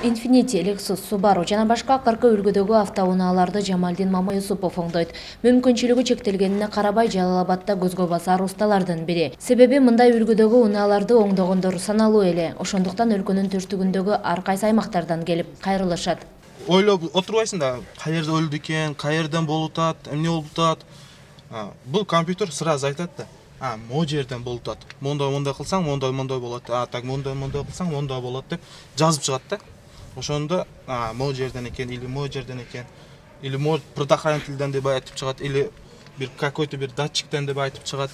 Infiniti, Lexus, Subaru жана башка акыркы үлгүдөгү автоунааларды Жамалдин Мамаюсупов оңдойт. Мүмкүнчүлүгү чектелгенине карабай Жалал Абадда көзгө басар усталардын бири. Себеби мындай үлгүдөгү унааларды оңдогондор саналуу эле. Ошондуктан өлкөнүн төртүгүндөгү ар кайсы аймактардан келип кайрылышат. Ойлоп отурбайсың да, каерде өлдү экен, каерден болуп атат, эмне болуп атат. Бул компьютер сразу айтат да. Могу жерден болуп атат. Мондай кылсаң, мондай болот. Так мондай кылсаң, мондай болот деп жазып чыгат да. Ошондо могу жерден экен, или могу жерден экен, или может предохранительден деп айтып чыгат, или бир какой-то бир датчиктен деп айтып чыгат.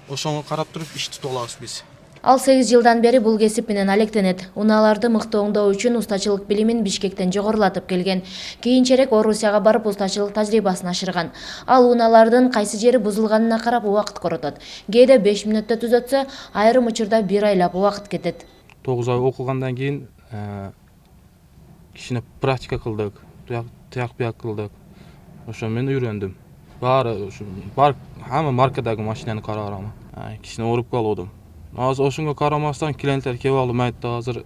Ошону карап туруп иш тутуп алабыз биз. Ал 8 жылдан бери бул кесип менен алектенет. Унааларды мыкты оңдоо үчүн устачылык билимин Бишкектен жогорулатып келген. Кийинчерээк Орусияга барып устачылык тажрыйбасын ашырган. Ал унаалардын кайсы жери бузулганына карап убакыт коротот. Кээде 5 мүнөттө түзөтсө, айрым учурда 1 айлап убакыт кетет. 9 ай окугандан кийин кичине практика кылдык, тияк бияк кылдык. Ошо менен үйрөндүм. Бар хамма маркадагы машинаны карап кичине ооруп калдым. Азыр ошонго карамастан клиенттер келип алып айтты, азыр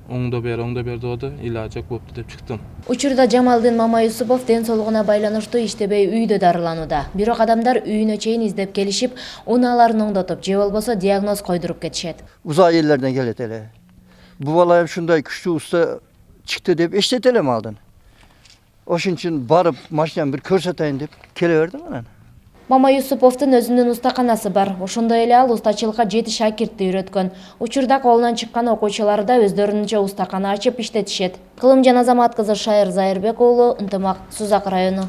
оңдо бер деді, илажы болупту деп чыктым. Учурда Жамалдин Мамаюсупов ден соолугуна байланыштуу иштебей үйдө дарыланууда. Бирок адамдар үйүнө чейин издеп келишип, унааларын оңдотуп, же болбосо диагноз койдуруп кетишет. Uzak yerlerden gelет ele. Bu balay şunday küçük usta çıktı deyip eşlet ele mi aldın? Oşun için barıp maşinen bir körseteyim deyip keleverdim ana. Мамаюсуповдун өзүнүн устаканасы бар. Ошондой эле ал устачылыкка 7 шакиртти үйрөткөн. Учурда колунан чыккан окуучулары да өздөрүнчө устакана ачып иштетишет. Кылым жана Азамат кызы Шайыр Зайырбек уулу, Ынтымак, Сузак району.